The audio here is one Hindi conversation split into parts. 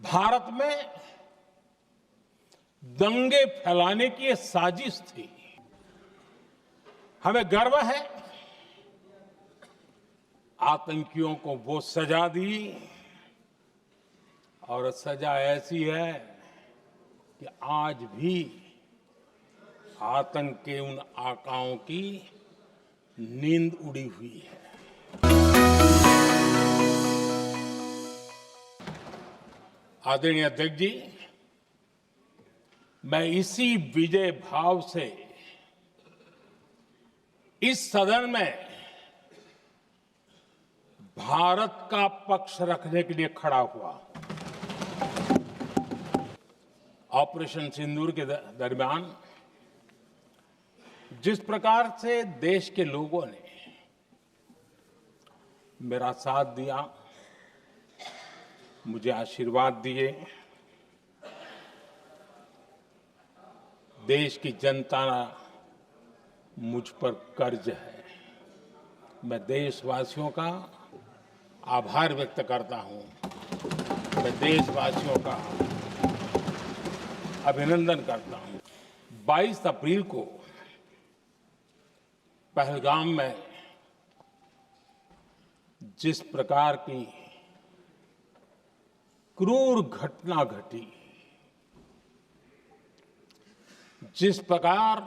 भारत में दंगे फैलाने की ये साजिश थी। हमें गर्व है आतंकियों को वो सजा दी और सजा ऐसी है कि आज भी आतंक के उन आकाओं की नींद उड़ी हुई है। आदरणीय अध्यक्ष जी, मैं इसी विजय भाव से इस सदन में भारत का पक्ष रखने के लिए खड़ा हुआ। ऑपरेशन सिंदूर के दरमियान जिस प्रकार से देश के लोगों ने मेरा साथ दिया, मुझे आशीर्वाद दिए, देश की जनता मुझ पर कर्ज है। मैं देशवासियों का आभार व्यक्त करता हूं। मैं देशवासियों का अभिनंदन करता हूं। 22 अप्रैल को पहलगाम में जिस प्रकार की क्रूर घटना घटी, जिस प्रकार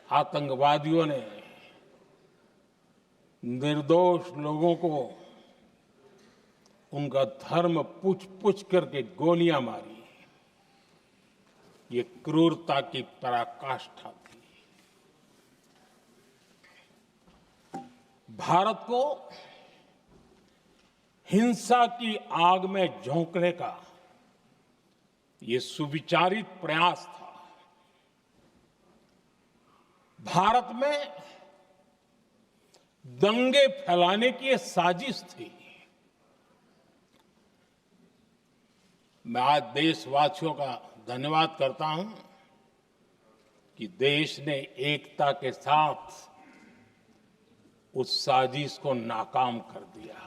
आतंकवादियों ने निर्दोष लोगों को उनका धर्म पूछ करके गोलियां मारी, ये क्रूरता की पराकाष्ठा थी। भारत को हिंसा की आग में झोंकने का ये सुविचारित प्रयास था। भारत में दंगे फैलाने की ये साजिश थी। मैं आज देशवासियों का धन्यवाद करता हूं कि देश ने एकता के साथ उस साजिश को नाकाम कर दिया।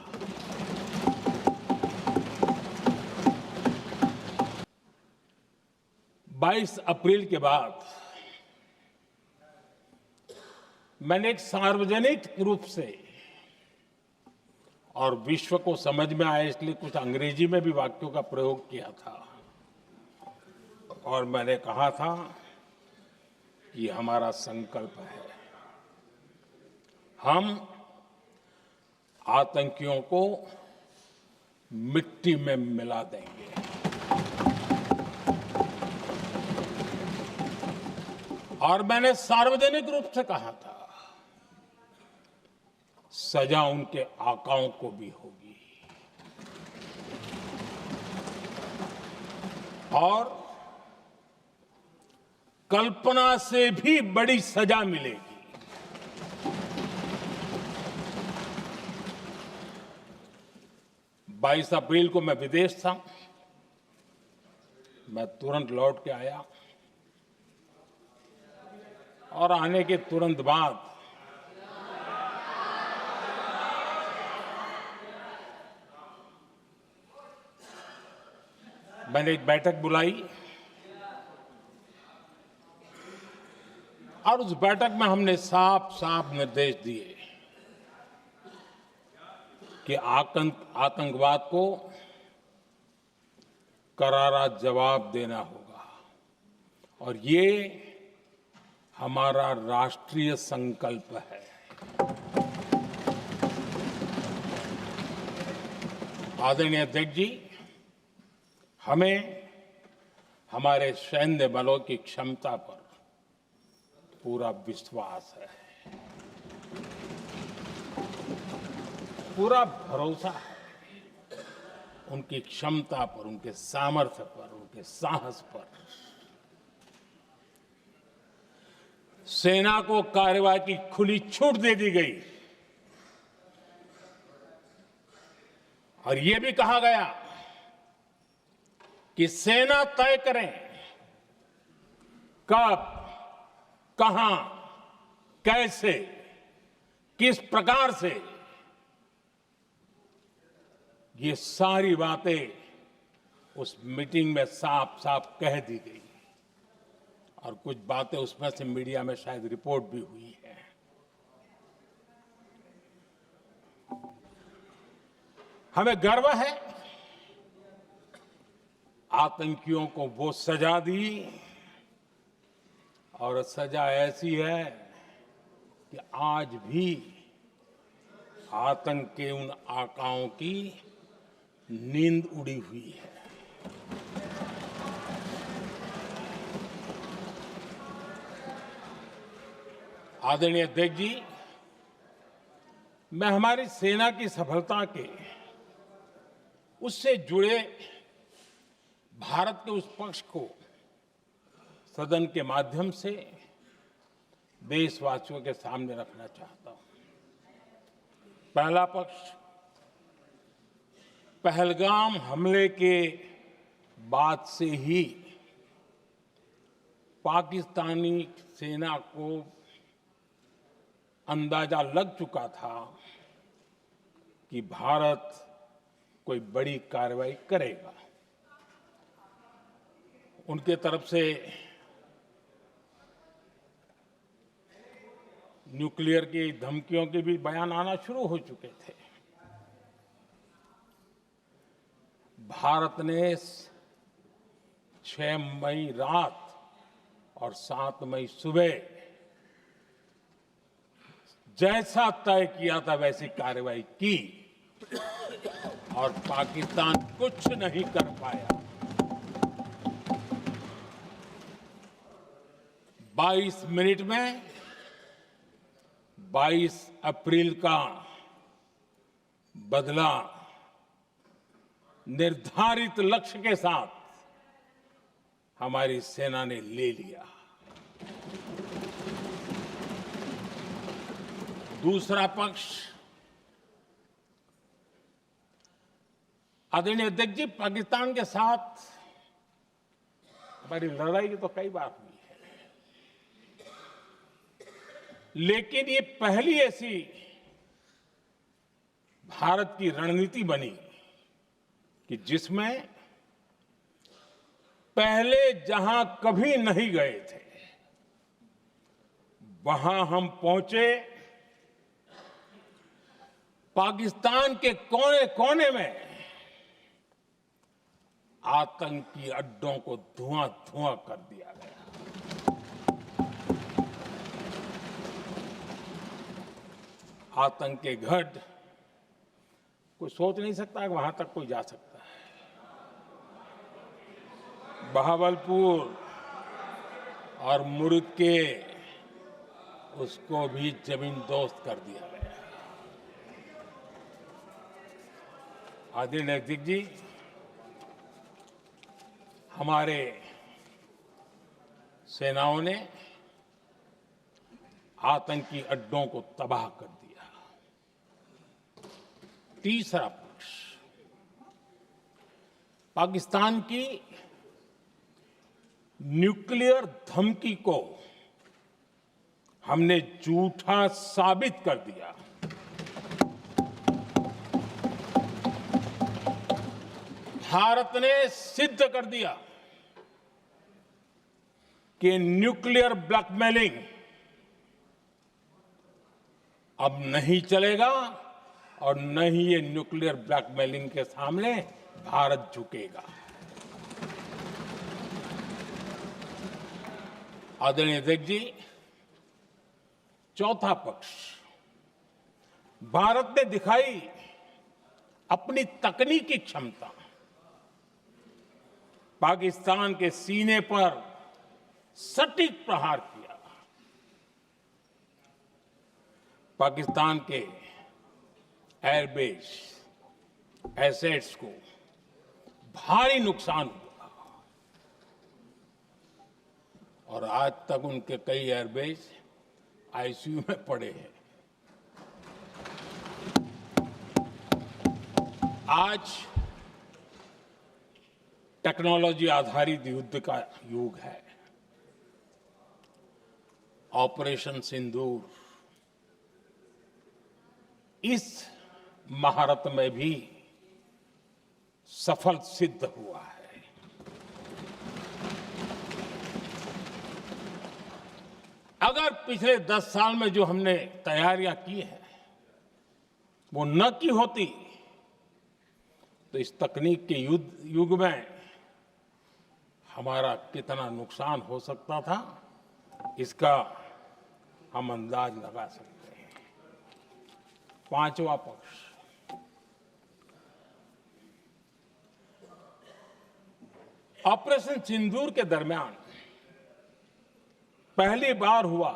बाईस अप्रैल के बाद मैंने एक सार्वजनिक रूप से और विश्व को समझ में आए इसलिए कुछ अंग्रेजी में भी वाक्यों का प्रयोग किया था और मैंने कहा था कि हमारा संकल्प है, हम आतंकियों को मिट्टी में मिला देंगे। और मैंने सार्वजनिक रूप से कहा था, सजा उनके आकाओं को भी होगी और कल्पना से भी बड़ी सजा मिलेगी। 22 अप्रैल को मैं विदेश था। मैं तुरंत लौट के आया और आने के तुरंत बाद मैंने एक बैठक बुलाई और उस बैठक में हमने साफ साफ निर्देश दिए कि आतंकवाद को करारा जवाब देना होगा और ये हमारा राष्ट्रीय संकल्प है। आदरणीय अध्यक्ष जी, हमें हमारे सैन्य बलों की क्षमता पर पूरा विश्वास है, पूरा भरोसा है उनकी क्षमता पर, उनके सामर्थ्य पर, उनके साहस पर। सेना को कार्रवाई की खुली छूट दे दी गई और यह भी कहा गया कि सेना तय करें कब, कहां, कैसे, किस प्रकार से। ये सारी बातें उस मीटिंग में साफ साफ कह दी गई और कुछ बातें उसमें से मीडिया में शायद रिपोर्ट भी हुई है। हमें गर्व है आतंकियों को वो सजा दी और सजा ऐसी है कि आज भी आतंक के उन आकाओं की नींद उड़ी हुई है। आदरणीय अध्यक्ष जी, मैं हमारी सेना की सफलता के उससे जुड़े भारत के उस पक्ष को सदन के माध्यम से देशवासियों के सामने रखना चाहता हूं। पहला पक्ष, पहलगाम हमले के बाद से ही पाकिस्तानी सेना को अंदाजा लग चुका था कि भारत कोई बड़ी कार्रवाई करेगा। उनके तरफ से न्यूक्लियर की धमकियों के भी बयान आना शुरू हो चुके थे। भारत ने 6 मई रात और 7 मई सुबह जैसा तय किया था वैसी कार्रवाई की और पाकिस्तान कुछ नहीं कर पाया। 22 मिनट में 22 अप्रैल का बदला निर्धारित लक्ष्य के साथ हमारी सेना ने ले लिया। दूसरा पक्ष, आदरणीय अध्यक्ष जी, पाकिस्तान के साथ हमारी लड़ाई तो कई बार हुई है, लेकिन ये पहली ऐसी भारत की रणनीति बनी कि जिसमें पहले जहां कभी नहीं गए थे वहां हम पहुंचे। पाकिस्तान के कोने कोने में आतंकी अड्डों को धुआं धुआं कर दिया गया। आतंक के गढ़ कोई सोच नहीं सकता कि वहां तक कोई जा सकता है। बहावलपुर और मुर्गे उसको भी जमीन दोस्त कर दिया गया। आदरणीय अध्यक्ष जी, हमारे सेनाओं ने आतंकी अड्डों को तबाह कर दिया। तीसरा पक्ष, पाकिस्तान की न्यूक्लियर धमकी को हमने झूठा साबित कर दिया। भारत ने सिद्ध कर दिया कि न्यूक्लियर ब्लैकमेलिंग अब नहीं चलेगा और न ही ये न्यूक्लियर ब्लैकमेलिंग के सामने भारत झुकेगा। आदरणीय अध्यक्ष जी, चौथा पक्ष, भारत ने दिखाई अपनी तकनीकी क्षमता। पाकिस्तान के सीने पर सटीक प्रहार किया। पाकिस्तान के एयरबेस एसेट्स को भारी नुकसान हुआ और आज तक उनके कई एयरबेस आईसीयू में पड़े हैं। आज टेक्नोलॉजी आधारित युद्ध का युग है। ऑपरेशन सिंदूर इस महारत में भी सफल सिद्ध हुआ है। अगर पिछले 10 साल में जो हमने तैयारियां की हैं वो न की होती तो इस तकनीक के युग में हमारा कितना नुकसान हो सकता था, इसका हम अंदाज लगा सकते हैं। पांचवा पक्ष, ऑपरेशन सिंदूर के दरमियान पहली बार हुआ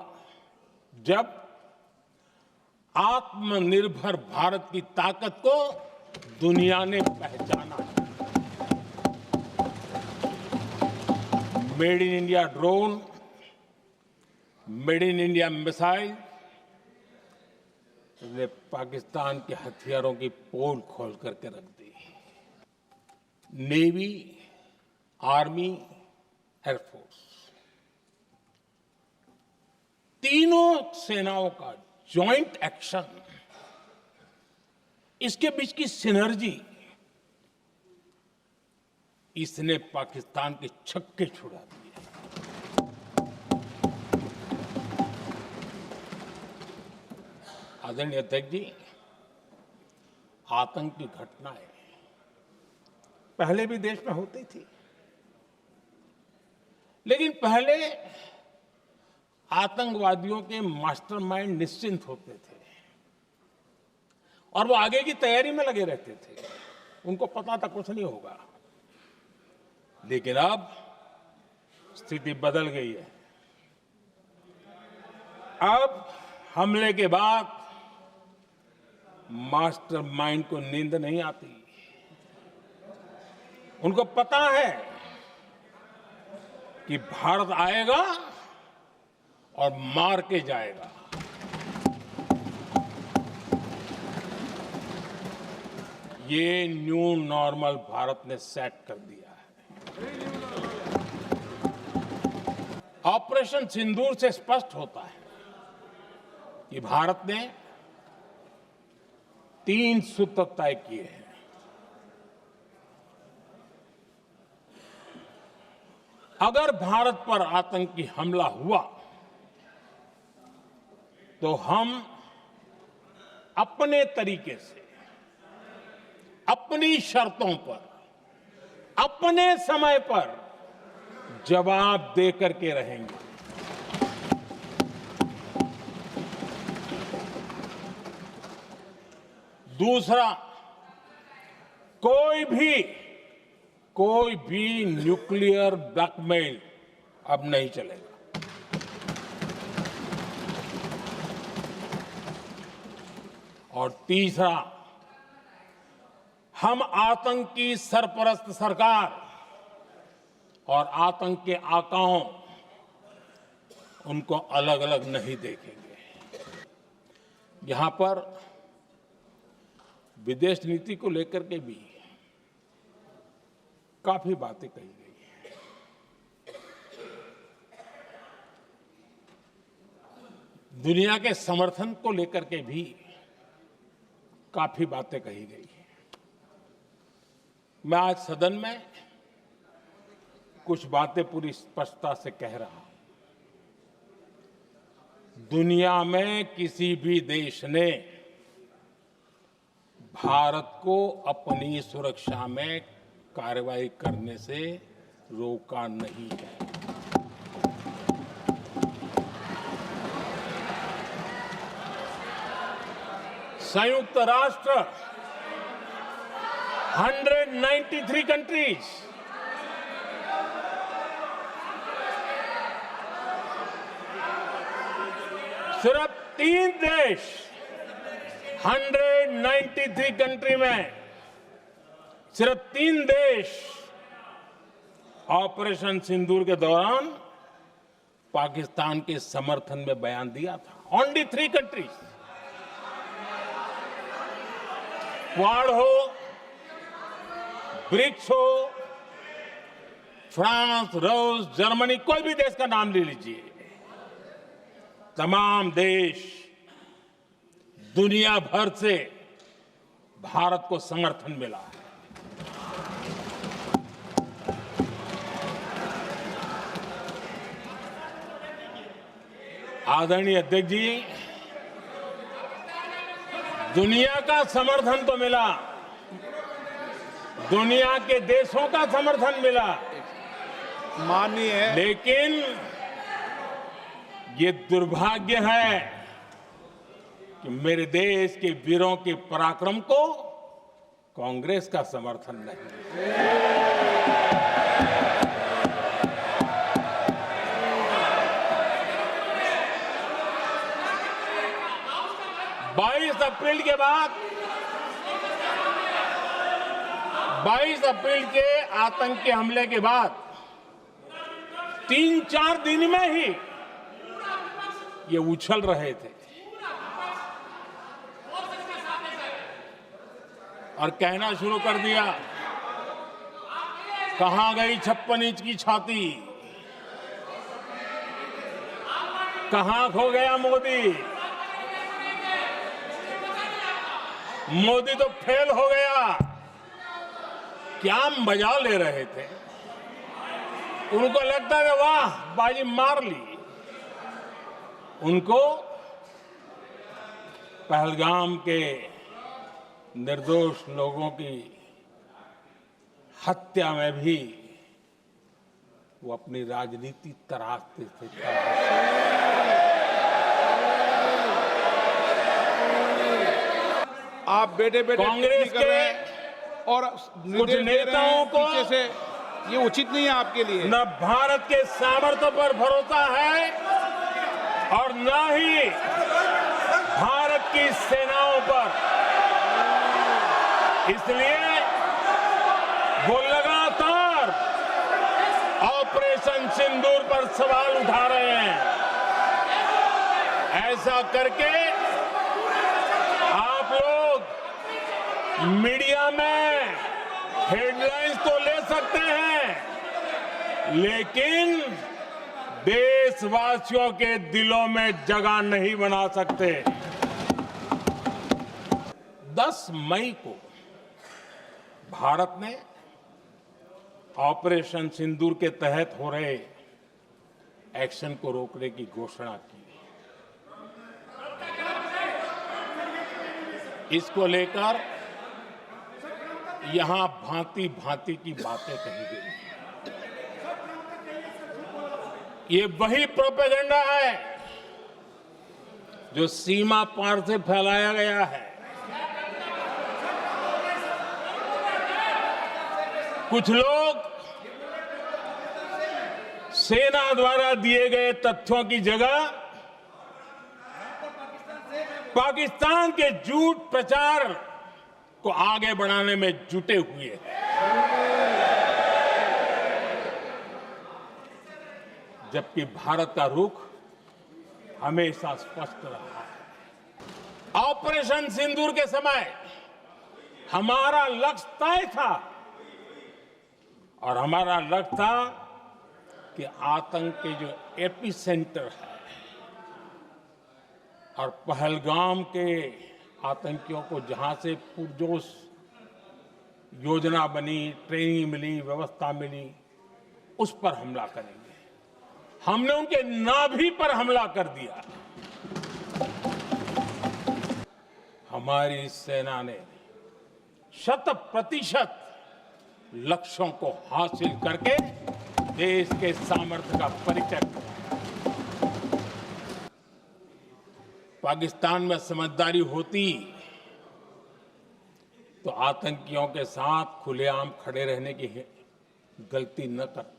जब आत्मनिर्भर भारत की ताकत को दुनिया ने पहचाना। Made in India drone, made in India missile ने पाकिस्तान के हथियारों की पोल खोल करके रख दी। नेवी, आर्मी, एयरफोर्स, तीनों सेनाओं का जॉइंट एक्शन, इसके बीच की सिनर्जी, इसने पाकिस्तान के छक्के छुड़ा दिए। आदरणीय अध्यक्ष जी, आतंक की घटनाएं पहले भी देश में होती थी, लेकिन पहले आतंकवादियों के मास्टरमाइंड निश्चिंत होते थे और वो आगे की तैयारी में लगे रहते थे, उनको पता था कुछ नहीं होगा। लेकिन अब स्थिति बदल गई है। अब हमले के बाद मास्टरमाइंड को नींद नहीं आती। उनको पता है कि भारत आएगा और मार के जाएगा। ये न्यू नॉर्मल भारत ने सेट कर दिया है। ऑपरेशन सिंदूर से स्पष्ट होता है कि भारत ने 3 सूत्र तय किए हैं। अगर भारत पर आतंकी हमला हुआ तो हम अपने तरीके से, अपनी शर्तों पर, अपने समय पर जवाब दे करके रहेंगे। दूसरा, कोई भी न्यूक्लियर ब्लैकमेल अब नहीं चलेगा। और तीसरा, हम आतंक की सरपरस्त सरकार और आतंक के आकाओं, उनको अलग अलग नहीं देखेंगे। यहां पर विदेश नीति को लेकर के भी काफी बातें कही गई हैं। दुनिया के समर्थन को लेकर के भी काफी बातें कही गई हैं। मैं आज सदन में कुछ बातें पूरी स्पष्टता से कह रहा हूं। दुनिया में किसी भी देश ने भारत को अपनी सुरक्षा में कार्रवाई करने से रोका नहीं है। संयुक्त राष्ट्र 193 कंट्रीज, सिर्फ 3 देश 193 कंट्री में सिर्फ 3 देश ऑपरेशन सिंदूर के दौरान पाकिस्तान के समर्थन में बयान दिया था। Only 3 countries. क्वाड हो, ब्रिक्स हो, फ्रांस, रूस, जर्मनी, कोई भी देश का नाम ले लीजिए, तमाम देश दुनिया भर से भारत को समर्थन मिला है। आदरणीय अध्यक्ष जी, दुनिया का समर्थन तो मिला, दुनिया के देशों का समर्थन मिला, माननीय, लेकिन ये दुर्भाग्य है कि मेरे देश के वीरों के पराक्रम को कांग्रेस का समर्थन नहीं। 22 अप्रैल के बाद 22 अप्रैल के आतंकी हमले के बाद 3-4 दिन में ही ये उछल रहे थे और कहना शुरू कर दिया, कहां गई 56 इंच की छाती, कहां खो गया मोदी, मोदी तो फेल हो गया। क्या मजा ले रहे थे, उनको लगता था वाह बाजी मार ली। उनको पहलगाम के निर्दोष लोगों की हत्या में भी वो अपनी राजनीति तराशते थे। आप बेटे बेटे कांग्रेस कर रहे हैं और कुछ नेताओं को पीछे से, ये उचित नहीं है आपके लिए। न भारत के सामर्थ्य पर भरोसा है और न ही भारत की सेनाओं पर, इसलिए वो लगातार ऑपरेशन सिंदूर पर सवाल उठा रहे हैं। ऐसा करके आप लोग मीडिया में हेडलाइंस तो ले सकते हैं, लेकिन देशवासियों के दिलों में जगह नहीं बना सकते। 10 मई को भारत ने ऑपरेशन सिंदूर के तहत हो रहे एक्शन को रोकने की घोषणा की। इसको लेकर यहां भांति भांति की बातें कही गई। ये वही प्रोपेगेंडा है जो सीमा पार से फैलाया गया है। कुछ लोग सेना द्वारा दिए गए तथ्यों की जगह पाकिस्तान के झूठ प्रचार को आगे बढ़ाने में जुटे हुए हैं। जबकि भारत का रुख हमेशा स्पष्ट रहा है। ऑपरेशन सिंदूर के समय हमारा लक्ष्य तय था और हमारा लक्ष्य था कि आतंक के जो एपी सेंटर है और पहलगाम के आतंकियों को जहां से पुरजोश योजना बनी, ट्रेनिंग मिली, व्यवस्था मिली, उस पर हमला करेंगे। हमने उनके नाभि पर हमला कर दिया। हमारी सेना ने 100% लक्ष्यों को हासिल करके देश के सामर्थ्य का परिचय दिया। पाकिस्तान में समझदारी होती तो आतंकियों के साथ खुलेआम खड़े रहने की गलती न करता।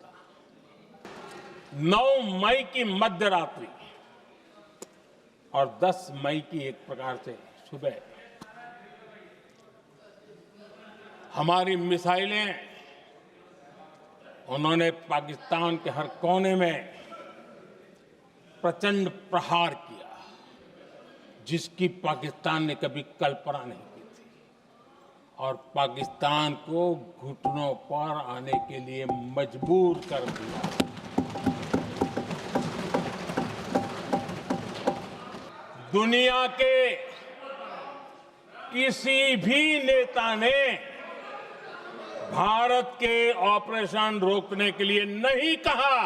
9 मई की मध्य रात्रि और 10 मई की एक प्रकार से सुबह हमारी मिसाइलें उन्होंने पाकिस्तान के हर कोने में प्रचंड प्रहार किया, जिसकी पाकिस्तान ने कभी कल्पना नहीं की थी और पाकिस्तान को घुटनों पर आने के लिए मजबूर कर दिया। दुनिया के किसी भी नेता ने भारत के ऑपरेशन रोकने के लिए नहीं कहा।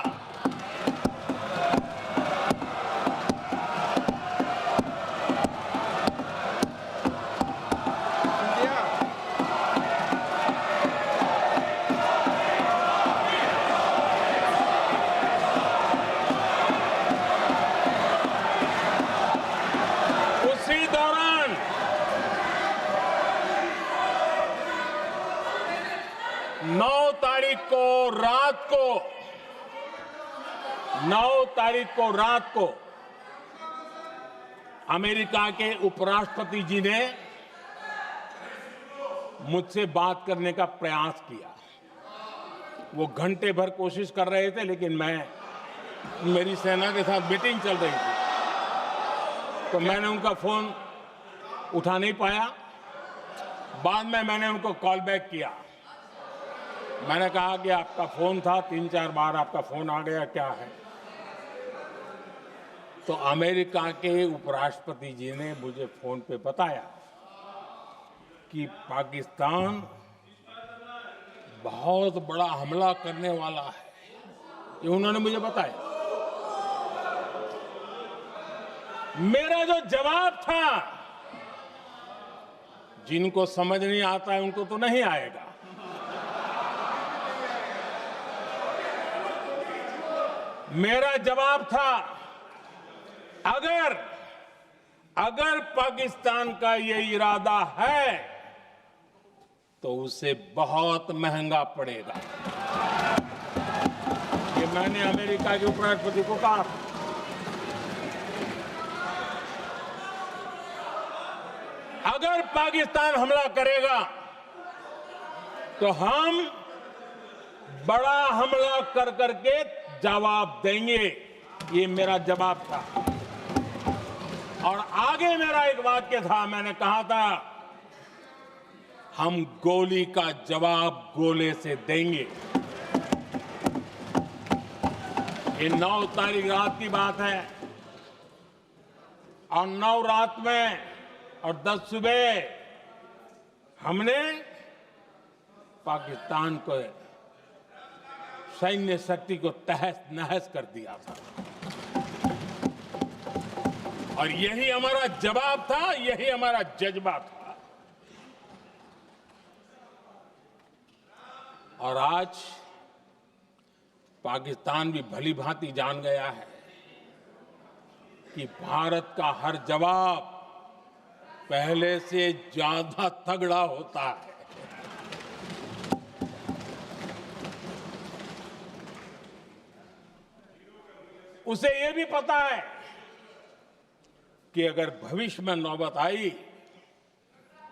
9 तारीख को रात को अमेरिका के उपराष्ट्रपति जी ने मुझसे बात करने का प्रयास किया। वो घंटे भर कोशिश कर रहे थे, लेकिन मेरी सेना के साथ मीटिंग चल रही थी, तो मैंने उनका फोन उठा नहीं पाया। बाद में मैंने उनको कॉल बैक किया। मैंने कहा कि आपका फोन था, 3-4 बार आपका फोन आ गया, क्या है? तो अमेरिका के उपराष्ट्रपति जी ने मुझे फोन पे बताया कि पाकिस्तान बहुत बड़ा हमला करने वाला है। ये उन्होंने मुझे बताया। मेरा जो जवाब था, जिनको समझ नहीं आता है उनको तो नहीं आएगा। मेरा जवाब था, अगर पाकिस्तान का ये इरादा है तो उसे बहुत महंगा पड़ेगा। ये मैंने अमेरिका के उपराष्ट्रपति को कहा। अगर पाकिस्तान हमला करेगा तो हम बड़ा हमला कर करके जवाब देंगे। ये मेरा जवाब था। और आगे मेरा एक वाक्य था, मैंने कहा था, हम गोली का जवाब गोले से देंगे। ये 9 तारीख रात की बात है, और 9 रात में और 10 सुबह हमने पाकिस्तान को सैन्य शक्ति को तहस नहस कर दिया था। और यही हमारा जवाब था, यही हमारा जज्बा था। और आज पाकिस्तान भी भली भांति जान गया है कि भारत का हर जवाब पहले से ज्यादा तगड़ा होता है। उसे यह भी पता है कि अगर भविष्य में नौबत आई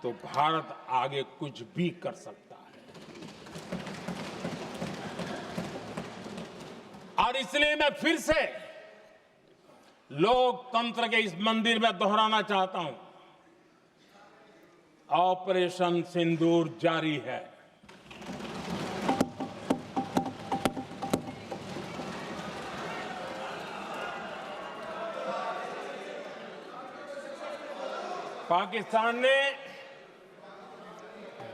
तो भारत आगे कुछ भी कर सकता है। और इसलिए मैं फिर से लोकतंत्र के इस मंदिर में दोहराना चाहता हूं, ऑपरेशन सिंदूर जारी है। पाकिस्तान ने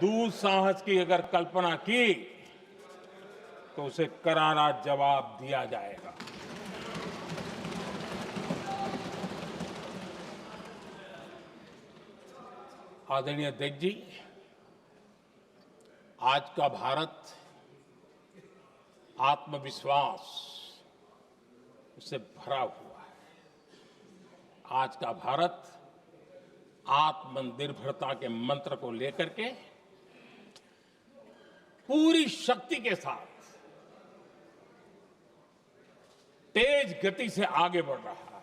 दुस्साहस की अगर कल्पना की तो उसे करारा जवाब दिया जाएगा। आदरणीय अध्यक्ष जी, आज का भारत आत्मविश्वास से भरा हुआ है। आज का भारत आत्मनिर्भरता के मंत्र को लेकर के पूरी शक्ति के साथ तेज गति से आगे बढ़ रहा है।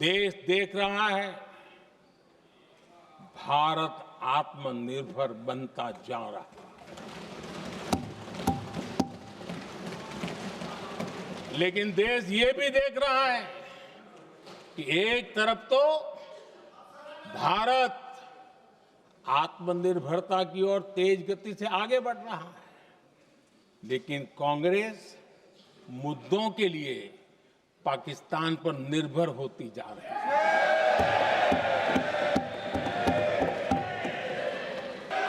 देश देख रहा है भारत आत्मनिर्भर बनता जा रहा है। लेकिन देश ये भी देख रहा है कि एक तरफ तो भारत आत्मनिर्भरता की ओर तेज गति से आगे बढ़ रहा है, लेकिन कांग्रेस मुद्दों के लिए पाकिस्तान पर निर्भर होती जा रही है।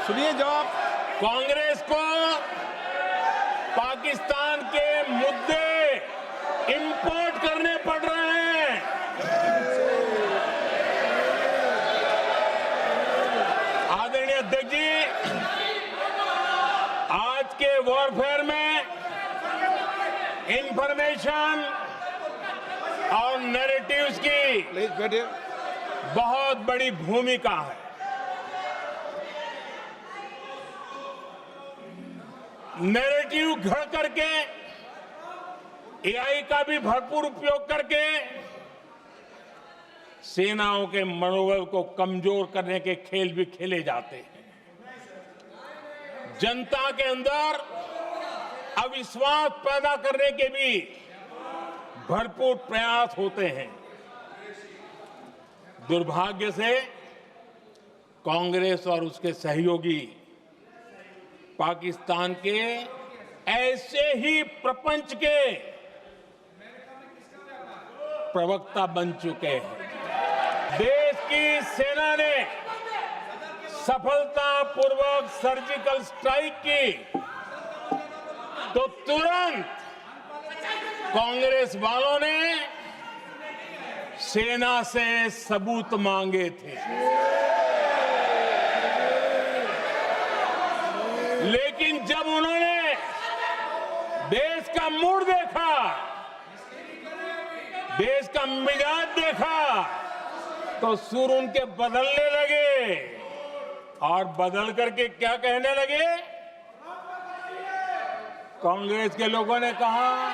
सुनिए जवाब। कांग्रेस को पाकिस्तान के मुद्दे इंपोर्ट करने पड़ रहे हैं। आदरणीय अध्यक्ष जी, आज के वॉरफेयर में इंफॉर्मेशन और नैरेटिव्स की प्लीज बैठिए। बहुत बड़ी भूमिका है। नैरेटिव घड़ करके, एआई का भी भरपूर उपयोग करके सेनाओं के मनोबल को कमजोर करने के खेल भी खेले जाते हैं। जनता के अंदर अविश्वास पैदा करने के भी भरपूर प्रयास होते हैं। दुर्भाग्य से कांग्रेस और उसके सहयोगी पाकिस्तान के ऐसे ही प्रपंच के प्रवक्ता बन चुके हैं। देश की सेना ने सफलतापूर्वक सर्जिकल स्ट्राइक की तो तुरंत कांग्रेस वालों ने सेना से सबूत मांगे थे, लेकिन जब उन्होंने देश का मूड देखा, देश का मिजाज देखा, तो सुर उनके बदलने लगे और बदल करके क्या कहने लगे? कांग्रेस के लोगों ने कहा,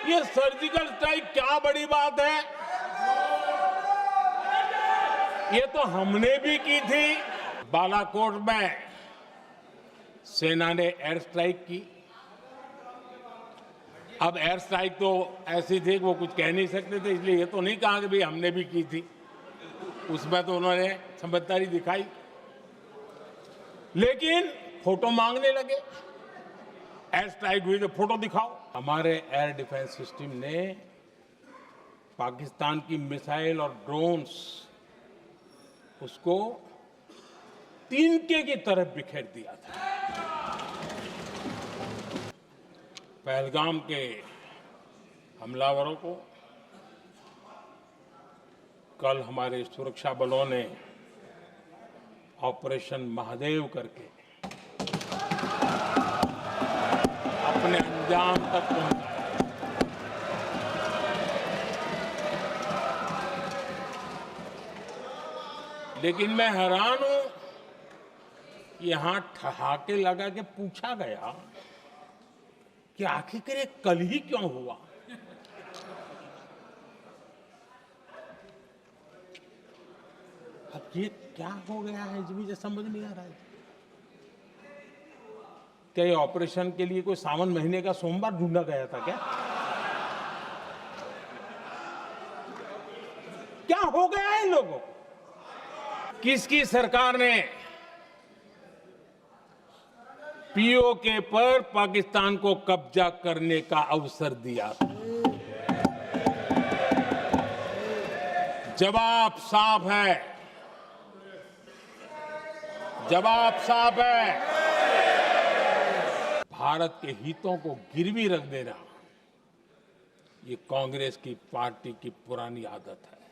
ये सर्जिकल स्ट्राइक क्या बड़ी बात है, ये तो हमने भी की थी। बालाकोट में सेना ने एयर स्ट्राइक की। अब एयर स्ट्राइक तो ऐसी थी कि वो कुछ कह नहीं सकते थे, इसलिए ये तो नहीं कहा कि भाई हमने भी की थी। उसमें तो उन्होंने समझदारी दिखाई, लेकिन फोटो मांगने लगे। एयर स्ट्राइक हुई तो फोटो दिखाओ। हमारे एयर डिफेंस सिस्टम ने पाकिस्तान की मिसाइल और ड्रोन्स उसको तिनके की तरफ बिखेर दिया था। पहलगाम के हमलावरों को कल हमारे सुरक्षा बलों ने ऑपरेशन महादेव करके अपने अंजाम तक पहुंचाया। लेकिन मैं हैरान हूं, यहां ठहाके लगा के पूछा गया कि आखिर ये कल ही क्यों हुआ। अब ये क्या हो गया है, मुझे समझ नहीं आ रहा है। क्या ये ऑपरेशन के लिए कोई सावन महीने का सोमवार ढूंढा गया था क्या? क्या हो गया है इन लोगों को? किसकी सरकार ने पीओके पर पाकिस्तान को कब्जा करने का अवसर दिया था? जवाब साफ है, जवाब साफ है। भारत के हितों को गिरवी रख देना ये कांग्रेस की पार्टी की पुरानी आदत है।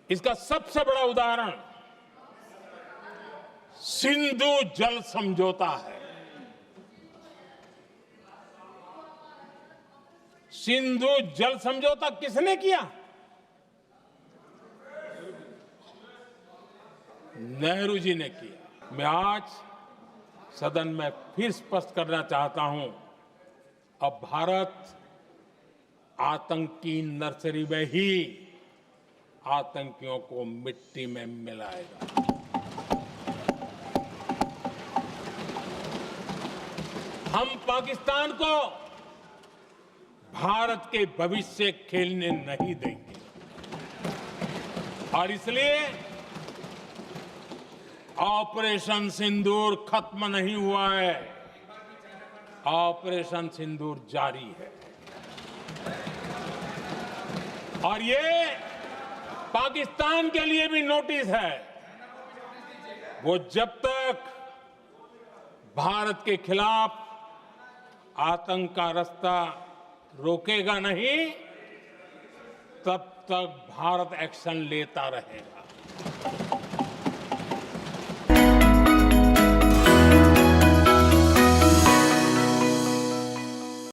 इसका सबसे बड़ा उदाहरण सिंधु जल समझौता है। सिंधु जल समझौता किसने किया? नेहरू जी ने किया। मैं आज सदन में फिर स्पष्ट करना चाहता हूं, अब भारत आतंकी नर्सरी में ही आतंकियों को मिट्टी में मिलाएगा। हम पाकिस्तान को भारत के भविष्य खेलने नहीं देंगे और इसलिए ऑपरेशन सिंदूर खत्म नहीं हुआ है, ऑपरेशन सिंदूर जारी है। और ये पाकिस्तान के लिए भी नोटिस है। वो जब तक भारत के खिलाफ आतंक का रास्ता रोकेगा नहीं, तब तक भारत एक्शन लेता रहेगा।